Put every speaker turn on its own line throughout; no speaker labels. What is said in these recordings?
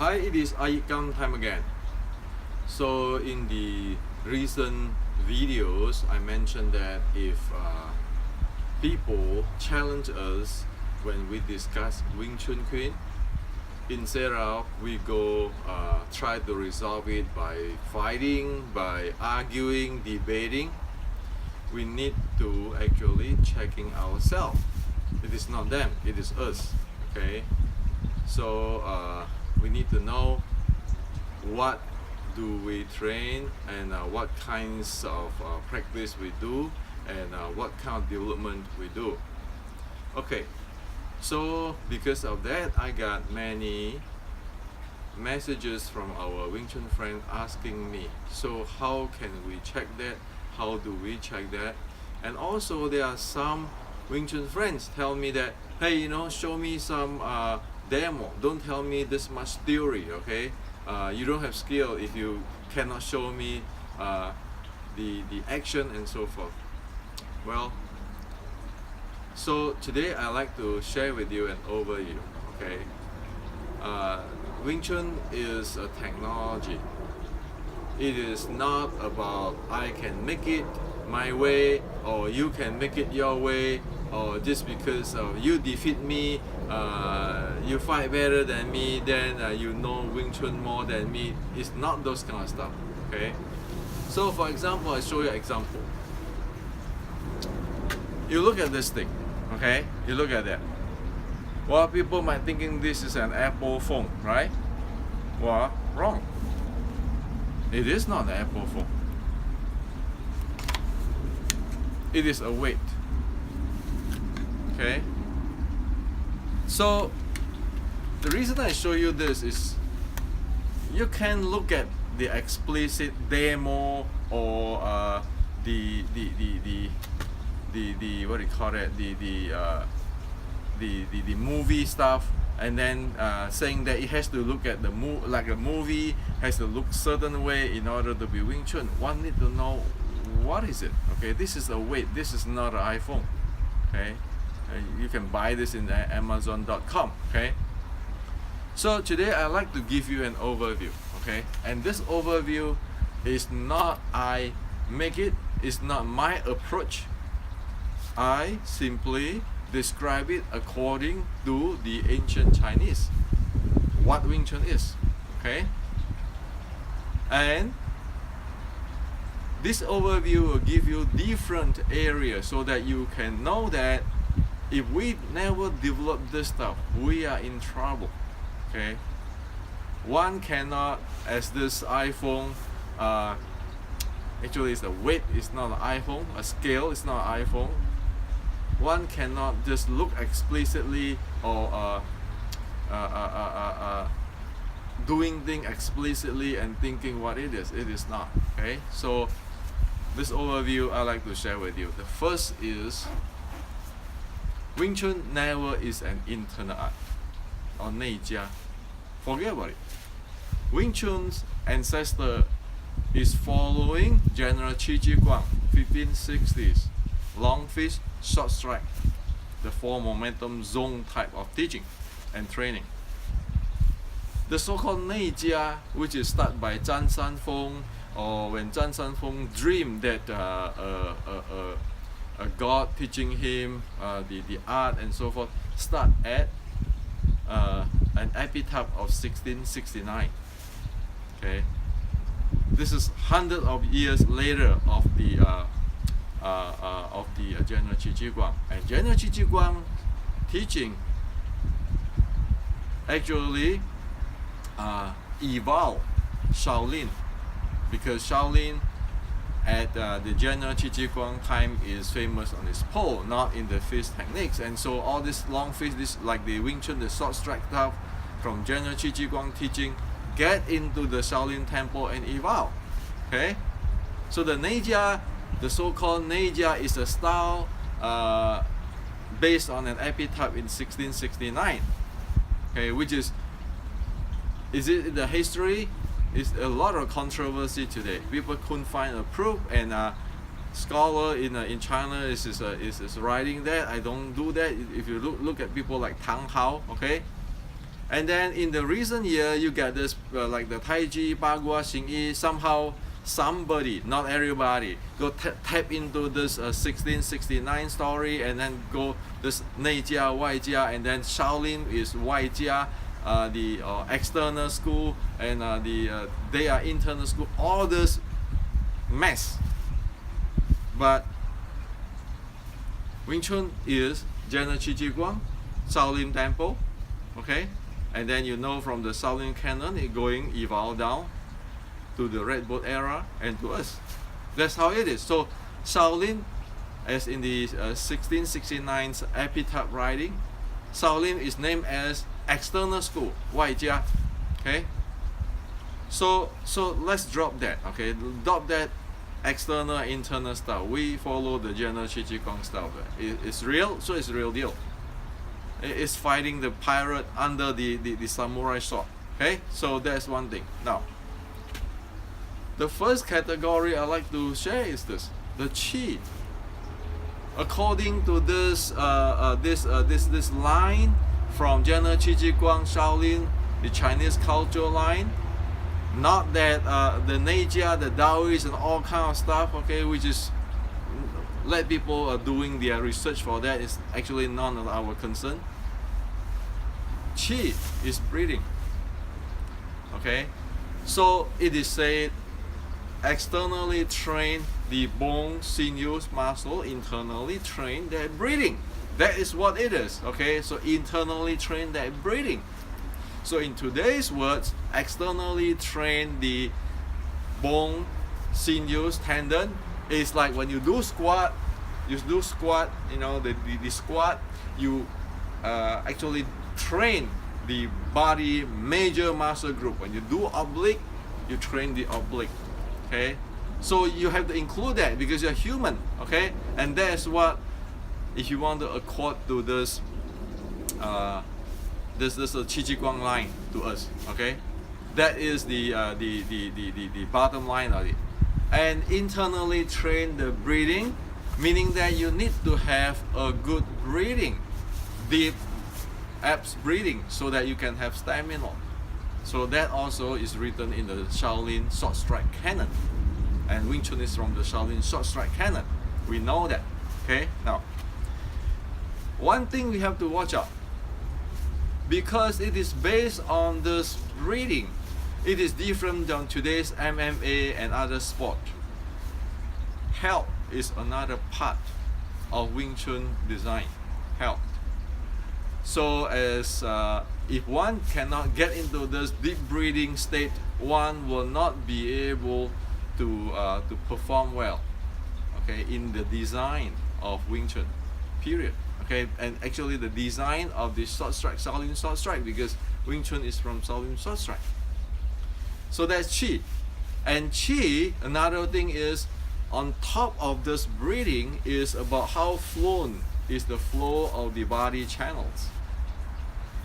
Hi, it is iYikKam time again. So in the recent videos, I mentioned that if people challenge us when we discuss Wing Chun Queen, instead of we go try to resolve it by fighting, by arguing, debating, we need to actually checking ourselves. It is not them, it is us. Okay, so we need to know what do we train and what kinds of practice we do and what kind of development we do. Okay, so because of that, I got many messages from our Wing Chun friend asking me, so how can we check that? How do we check that? And also there are some Wing Chun friends tell me that, hey, show me some demo. Don't tell me this much theory, okay? You don't have skill if you cannot show me the action and so forth. Well, so today I like to share with you an overview, okay? Wing Chun is a technology. It is not about I can make it my way or you can make it your way, or just because you defeat me, you fight better than me, then you know Wing Chun more than me. It's not those kind of stuff, okay? So for example, I show you an example. You look at this thing, okay? You look at that. Well, people might thinking this is an Apple phone, right? Well, wrong. It is not an Apple phone. It is a weight. Okay? So the reason I show you this is you can look at the explicit demo or the what do you call it, the movie stuff, and then saying that it has to look at the like a movie, has to look certain way in order to be Wing Chun. One need to know what is it. Okay, this is a weight. This is not an iPhone. Okay, you can buy this in Amazon.com. Okay, so today I like to give you an overview. Okay, and this overview is not I make it. It's not my approach. I simply describe it according to the ancient Chinese, what Wing Chun is. Okay, and this overview will give you different areas so that you can know that if we never develop this stuff, we are in trouble. Okay, one cannot, as this iPhone, actually it's a weight, it's not an iPhone, a scale, it's not an iPhone. One cannot just look explicitly or doing things explicitly and thinking what it is. It is not. Okay, so this overview I like to share with you. The first is Wing Chun never is an internal art or 内家. Forget about it. Wing Chun's ancestor is following General Qi Ji Guang, 1560s, long fist, short strike, the 4 momentum zone type of teaching and training. The so-called 内家, which is started by Zhan Sanfeng, or when Zhan Sanfeng dreamed that a god teaching him the art and so forth, start at an epitaph of 1669. Okay, this is hundreds of years later of the General Qi Ji Guang, and General Qi Ji Guang teaching actually evolved Shaolin, because Shaolin at the General Qi Ji Guang time is famous on its pole, not in the fist techniques, and so all this long fist, this like the Wing Chun, the short strike stuff from General Qi Ji Guang teaching, get into the Shaolin temple and evolve. Okay, so the 内家, the so-called 内家, is a style based on an epitaph in 1669. Okay, which is it the history? It's a lot of controversy today. People couldn't find a proof, and scholar in China is writing that I don't do that. If you look at people like Tang Hao, okay, And then in the recent year, you get this like the Tai Chi, Bagua, Xing Yi, somehow somebody, not everybody, go tap into this 1669 story, and then go this 内家, 外家, and then Shaolin is 外家, the external school, and they are internal school, all this mess. But Wing Chun is General Qi Ji Guang, Shaolin Temple, okay? And then you know from the Shaolin canon, it evolve down to the Red Boat era and to us. That's how it is. So Shaolin, as in the 1669's epitaph writing, Shaolin is named as external school, 外家, okay? So let's drop that, okay? Drop that external, internal style. We follow the General Qi Ji Guang style. It's real, so it's real deal. It's fighting the pirate under the samurai sword. Okay, so that's one thing. Now, the first category I like to share is this: the qi. According to this line from General Qi Ji Guang Shaolin, the Chinese cultural line, not that the Neijia, the Taoists, and all kind of stuff. Okay, which is let people doing their research for that. Is actually none of our concern. Qi is breathing. Okay, so it is said externally train the bone, sinews, muscle, internally train that breathing. That is what it is. Okay, so internally train that breathing. So in today's words, externally train the bone, sinews, tendon is like when you do squat, you know, the squat, you actually train the body major muscle group. When you do oblique, you train the oblique. Okay, so you have to include that because you're human. Okay, and that's what, if you want to accord to this Qi Ji Guang line to us. Okay, that is the bottom line of it. And internally train the breathing, meaning that you need to have a good breathing, deep abs breathing, so that you can have stamina. So that also is written in the Shaolin short strike canon, and Wing Chun is from the Shaolin short strike canon. We know that. Okay, now one thing we have to watch out, because it is based on this breathing, it is different than today's MMA and other sport. Health is another part of Wing Chun design. Health. So as if one cannot get into this deep breathing state, one will not be able to perform well. Okay, in the design of Wing Chun, period. Okay, and actually the design of the short strike, Shaolin short strike, because Wing Chun is from Shaolin short strike. So that's qi. And qi, another thing is, on top of this breathing is about how flown is the flow of the body channels.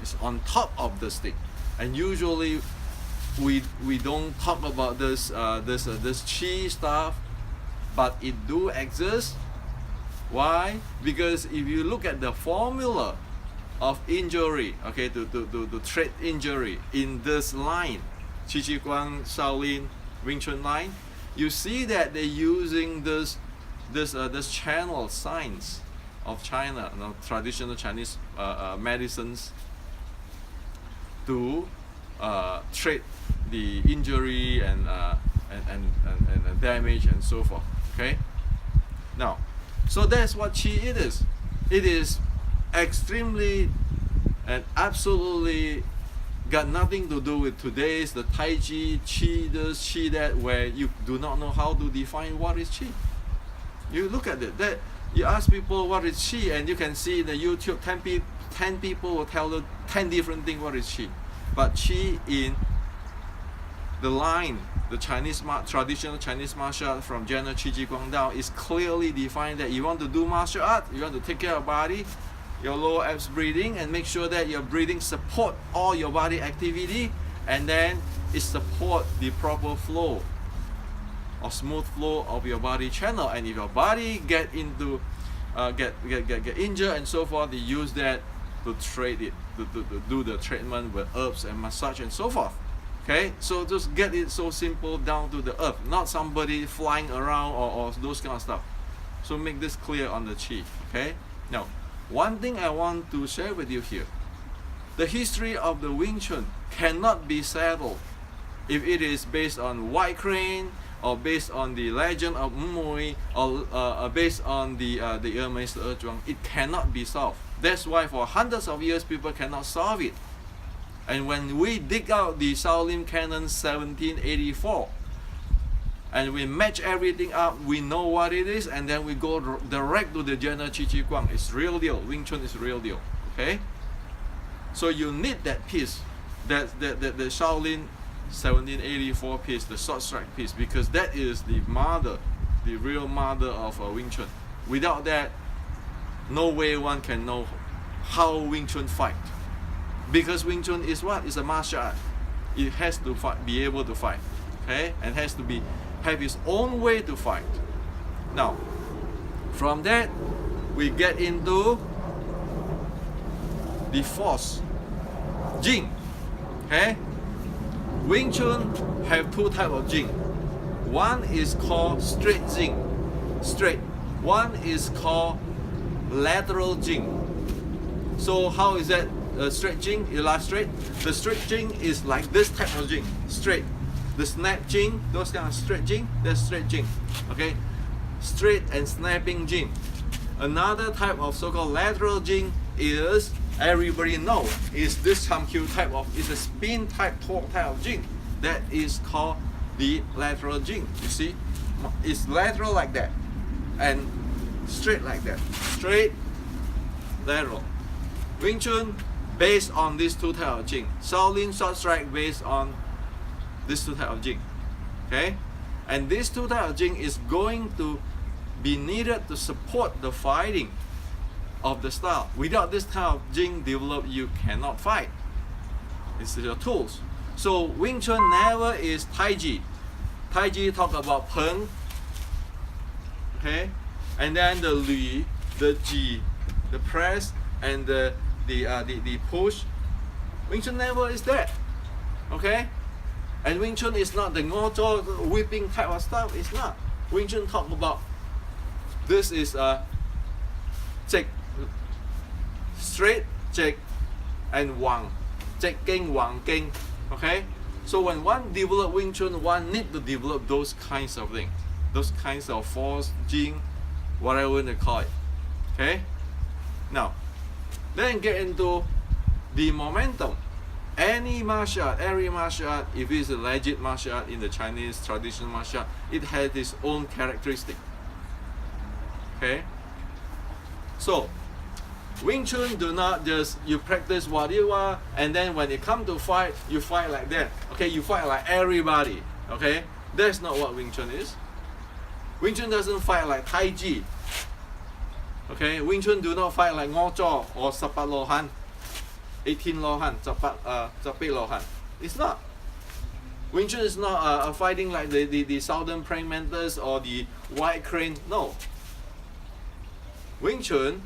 It's on top of this thing. And usually we don't talk about this qi stuff, but it do exist. Why? Because if you look at the formula of injury, okay, to treat injury in this line, Qi Ji Guang Shaolin Wing Chun line, you see that they're using this channel science of China, you know, traditional Chinese medicines to treat the injury and damage and so forth. Okay. Now, so that's what qi it is. It is extremely and absolutely got nothing to do with today's the Tai Chi, Qi this, Qi that, where you do not know how to define what is Qi. You look at it, that you ask people what is Qi, and you can see in the YouTube 10 people will tell you 10 different things what is Qi. But Qi in the line, the Chinese traditional Chinese martial art from General Qi Ji Guang down is clearly defined that you want to do martial art, you want to take care of body, your lower abs breathing, and make sure that your breathing support all your body activity, and then it support the proper flow or smooth flow of your body channel. And if your body get into get injured and so forth, they use that to treat it, to do the treatment with herbs and massage and so forth. Okay, so just get it so simple down to the earth, not somebody flying around or those kind of stuff. So make this clear on the chi. Okay, now one thing I want to share with you here, the history of the Wing Chun cannot be settled if it is based on white crane or based on the legend of Mui or based on the Meister Zhuang. It cannot be solved. That's why for hundreds of years people cannot solve it. And when we dig out the Shaolin Canon 1784 and we match everything up, we know what it is, and then we go direct to the general Qi Ji Guang. It's real deal. Wing Chun is real deal. Okay? So you need that piece, the Shaolin 1784 piece, the short strike piece, because that is the mother, the real mother of Wing Chun. Without that, no way one can know how Wing Chun fight. Because Wing Chun is what? It's a martial art. It has to fight, be able to fight, okay, and has to have its own way to fight. Now, from that, we get into the force, Jing. Okay, Wing Chun have two types of Jing. One is called straight Jing, straight. One is called lateral Jing. So how is that? Straight Jing, illustrate. The straight Jing is like this type of Jing, straight. The snap Jing, those kind of straight Jing, that's straight Jing. Okay, straight and snapping Jing. Another type of so-called lateral Jing is, everybody know, is this Chamqiu type of, is a spin type, torque type of Jing. That is called the lateral Jing. You see, it's lateral like that, and straight like that. Straight, lateral. Wing Chun based on these two types of Jing. Shaolin short strike based on these two types of Jing. Okay? And these two types of Jing is going to be needed to support the fighting of the style. Without this type of Jing developed, you cannot fight. It's your tools. So Wing Chun never is Tai Chi. Tai Chi talk about Peng. Okay? And then the Li, the Ji, the press, and the push. Wing Chun never is that. Okay? And Wing Chun is not the ngozo whipping type of stuff. It's not. Wing Chun talk about this is check, straight check, and wang, check king, wang king. Okay? So when one develop Wing Chun, one need to develop those kinds of things, those kinds of force, Jing, whatever you want to call it. Okay? Now, then get into the momentum. Any martial art, every martial art, if it's a legit martial art in the Chinese traditional martial art, it has its own characteristic. Okay? So, Wing Chun do not just, you practice what you are, and then when it come to fight, you fight like that. Okay, you fight like everybody. Okay? That's not what Wing Chun is. Wing Chun doesn't fight like Tai Chi. Okay, Wing Chun do not fight like Ngozo or Sapat Lohan, 18 Lohan, Sapit Lohan. It's not. Wing Chun is not fighting like the Southern Praying Mantis or the White Crane. No. Wing Chun,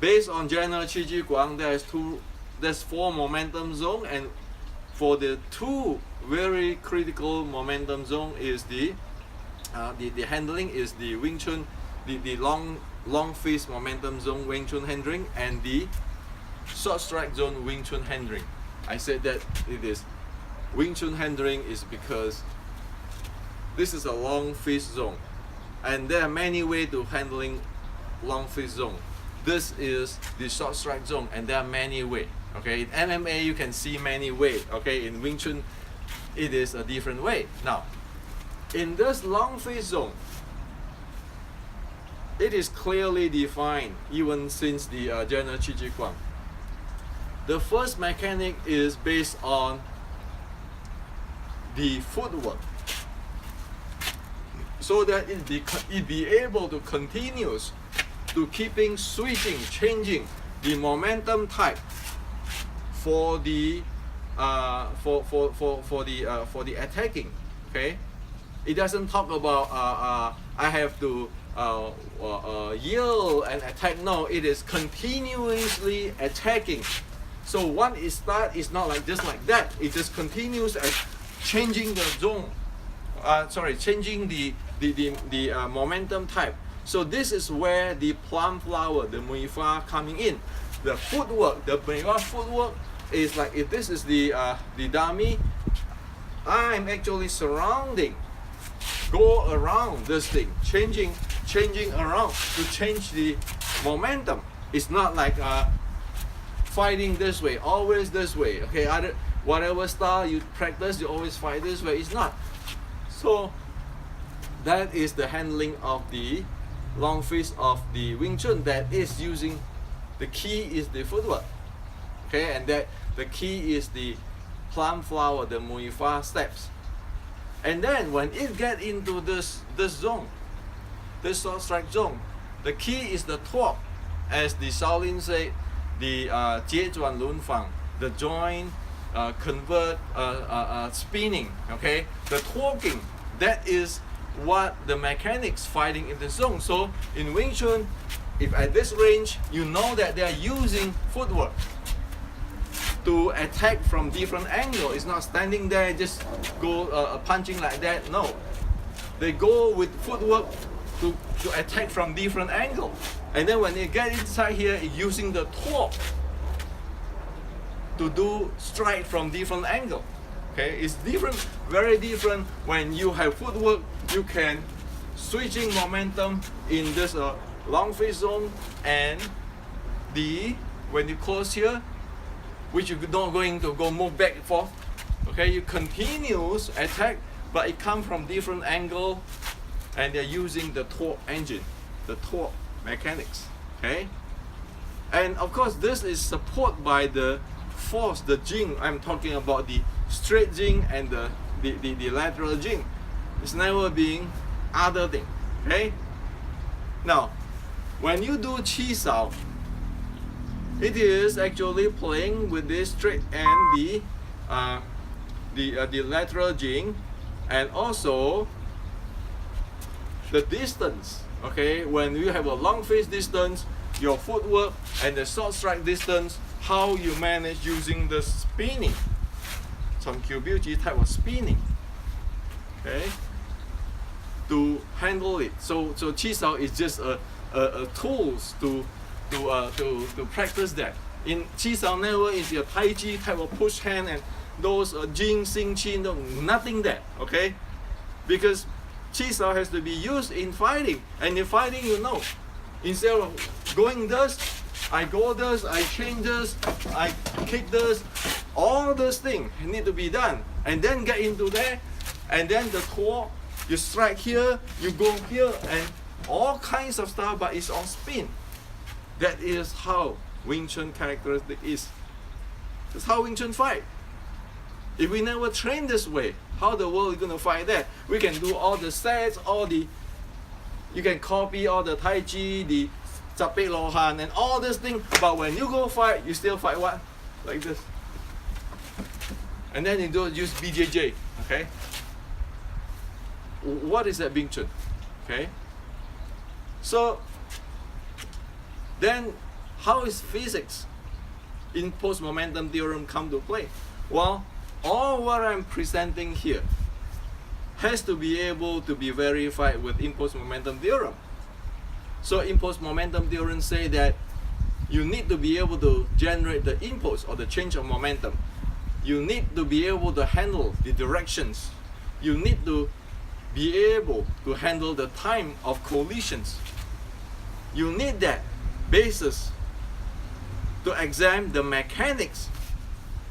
based on general Qi Ji Guang, there's 4 momentum zone, and for the 2 very critical momentum zone is the handling is the Wing Chun. The long fist momentum zone Wing Chun handling, and the short strike zone Wing Chun handling. I said that it is Wing Chun handling is because this is a long fist zone, and there are many ways to handling long fist zone. This is the short strike zone, and there are many ways. Okay, in MMA you can see many ways. Okay, in Wing Chun it is a different way. Now, in this long fist zone, it is clearly defined even since the general Qi Ji Guang. The first mechanic is based on the footwork, so that it be able to continue to keeping switching, changing the momentum type for the attacking. Okay, it doesn't talk about I have to yield and attack. No, it is continuously attacking. So once it starts, it's not like just like that. It just continues at changing the zone. Changing the momentum type. So this is where the plum flower, the Mui Fa, coming in. The footwork, the Mui Fa footwork is like, if this is the dummy, I'm actually surrounding, go around this thing, changing around to change the momentum. It's not like fighting this way, always this way. Okay, whatever style you practice, you always fight this way. It's not. So that is the handling of the long fist of the Wing Chun. That is using, the key is the footwork. Okay, and that the key is the plum flower, the Mui Fa steps. And then when it get into this zone, this short strike zone, the key is the torque, as the Shaolin said, the Jie Zhuan Lun Fang, the joint convert spinning. Okay, the torquing, that is what the mechanics fighting in the zone. So in Wing Chun, if at this range, you know that they are using footwork to attack from different angle. It's not standing there just go punching like that. No, they go with footwork to attack from different angle. And then when they get inside here, using the torque to do strike from different angle. Okay, it's different, very different. When you have footwork, you can switching momentum in this long fist zone, and when you close here, which you're not going to go move back and forth. Okay, you continuous attack, but it comes from different angle, and they're using the torque engine, the torque mechanics. Okay, and of course this is supported by the force, the jing. I'm talking about the straight jing and the lateral jing. It's never being other thing. Okay, now when you do Chi Sao, it is actually playing with the straight and the lateral jing, and also the distance. Okay, when you have a long fist distance, your footwork, and the short strike distance, how you manage using the spinning, some Kyubyuji type of spinning. Okay, to handle it. So Chi Sao is just a tools to practice that. In Chi Sao never is your Tai Chi type of push hand and those Jing, Xing, Qi, no, nothing there. Okay, because Chi Sao has to be used in fighting, and in fighting, you know, instead of going this, I go this, I change this, I kick this, all those things need to be done, and then get into there, and then the core, you strike here, you go here, and all kinds of stuff, but it's on spin. That is how Wing Chun characteristic is. That's how Wing Chun fight. If we never train this way, how the world is going to fight that? We can do all the sets, you can copy all the Tai Chi, the Zapei Lohan, and all this thing, but when you go fight, you still fight what? Like this. And then you do use BJJ, okay? What is that Wing Chun? Okay? So, then how is physics in post momentum theorem come to play? Well, all what I'm presenting here has to be able to be verified with impulse momentum theorem. So impulse momentum theorem say that you need to be able to generate the impulse or the change of momentum. You need to be able to handle the directions. You need to be able to handle the time of collisions. You need that basis to examine the mechanics,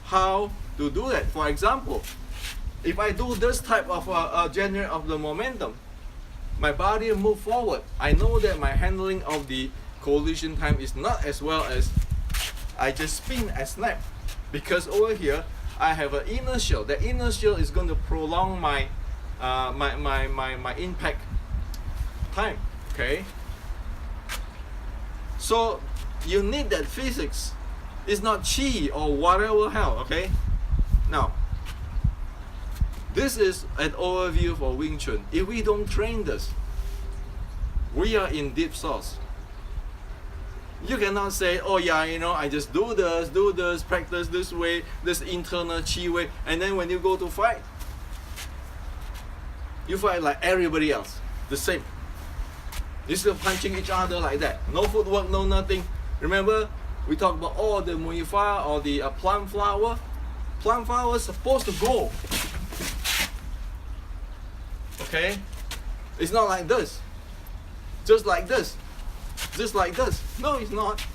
how to do that. For example, if I do this type of generate of the momentum, my body move forward, I know that my handling of the collision time is not as well as I just spin and snap, because over here I have an inertial. The inertial is going to prolong my my impact time. Okay, so you need that physics. It's not chi or whatever hell. Okay, now this is an overview for Wing Chun. If we don't train this, We are in deep sauce. You cannot say, oh yeah, I just do this, practice this way, this internal chi way, and then when you go to fight, you fight like everybody else, the same. You're still punching each other like that. No footwork, no nothing. Remember, we talked about the Muay Thai or the plum flower. Plum flower is supposed to go. Okay? It's not like this. Just like this. Just like this. No, it's not.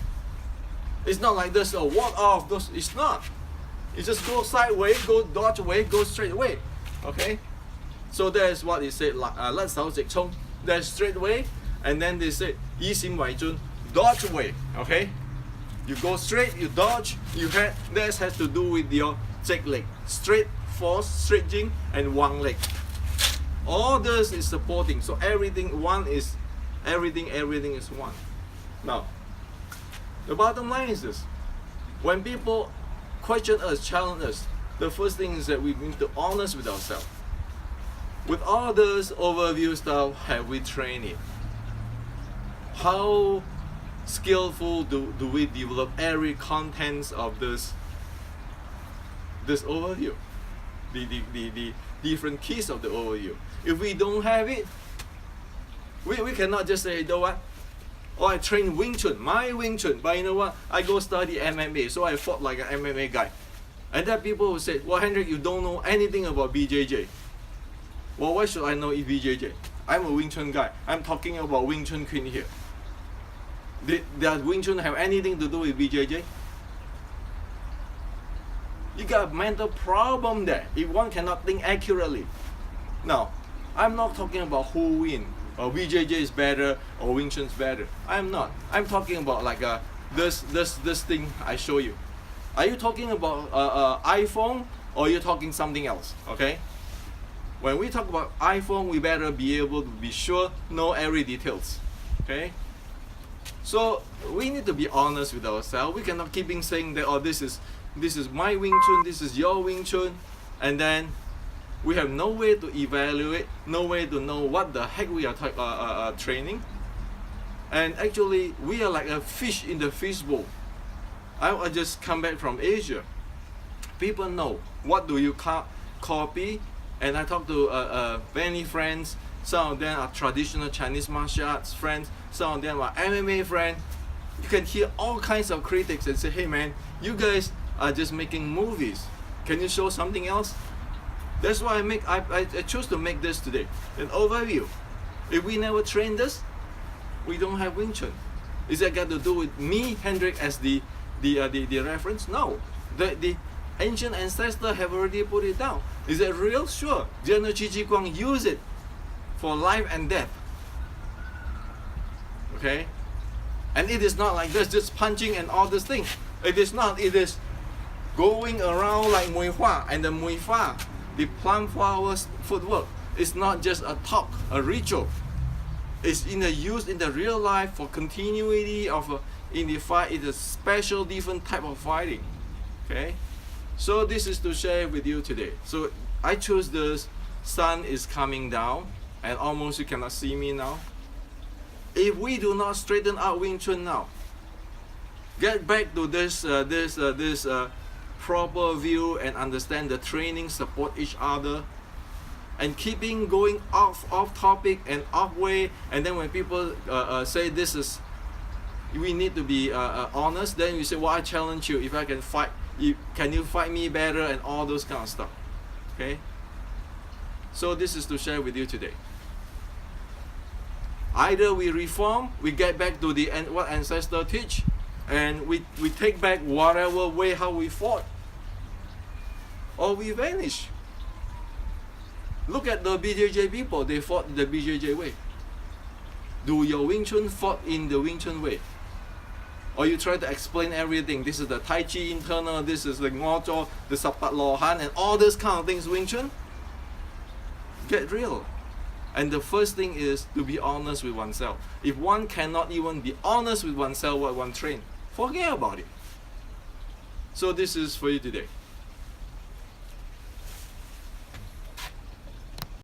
It's not like this. Walk off. It's not. You just go sideways, go dodge away, go straight away. Okay? So that's what it said. Let's start with Chong. That's straight away. And then they say, Yi Xin Wai Jun, dodge away. Okay? You go straight, you dodge, that has to do with your check leg. Straight force, straight jing, and one leg. All this is supporting. So everything is one. Now, the bottom line is this. When people question us, challenge us, the first thing is that we need to be honest with ourselves. With all this overview stuff, have we trained it? How skillful do we develop every contents of this overview? The different keys of the overview. If we don't have it, we cannot just say, you know what? Oh, I train Wing Chun, my Wing Chun, but you know what? I go study MMA, so I fought like an MMA guy. And then people will say, well, Hendrik, you don't know anything about BJJ. Well, why should I know BJJ? I'm a Wing Chun guy. I'm talking about Wing Chun Queen here. Does Wing Chun have anything to do with BJJ? You got a mental problem there if one cannot think accurately. Now, I'm not talking about who win, or BJJ is better, or Wing Chun is better. I'm not. I'm talking about like this thing I show you. Are you talking about iPhone, or are you talking something else? Okay. When we talk about iPhone, we better be able to be sure, know every details. Okay. So we need to be honest with ourselves. We cannot keep saying that, oh, this is my Wing Chun, this is your Wing Chun, and then we have no way to evaluate, no way to know what the heck we are training. And actually, we are like a fish in the fishbowl. I just come back from Asia. People know what do you copy, and I talk to many friends. Some of them are traditional Chinese martial arts friends. Some of them are MMA friends. You can hear all kinds of critics and say, hey man, you guys are just making movies. Can you show something else? That's why I chose to make this today, an overview. If we never train this, we don't have Wing Chun. Is that got to do with me, Hendrik, as the reference? No. The ancient ancestors have already put it down. Is that real? Sure. General Chi Chi Guang use it for life and death. Okay? And it is not like this, just punching and all this thing. It is not. It is going around like Muay Hua and the Muay Fa, the plum flowers footwork. It's not just a talk, a ritual. It's used in the real life for continuity of in the fight. It's a special, different type of fighting. Okay? So this is to share with you today. So I chose this. Sun is coming down, and almost you cannot see me now. If we do not straighten out Wing Chun now, get back to this proper view and understand the training, support each other, and keeping going off topic and off way. And then when people say this is, we need to be honest, then you say, well, I challenge you. If I can fight, can you fight me better, and all those kind of stuff. Okay. So this is to share with you today. Either we reform, we get back to what ancestors teach, and we take back whatever way how we fought, or we vanish. Look at the BJJ people, they fought the BJJ way. Do your Wing Chun fought in the Wing Chun way? Or you try to explain everything, this is the Tai Chi internal, this is the Ngo Zhou, the Sapat Lo Han, and all these kind of things, Wing Chun? Get real. And the first thing is to be honest with oneself. If one cannot even be honest with oneself what one trained, forget about it. So this is for you today.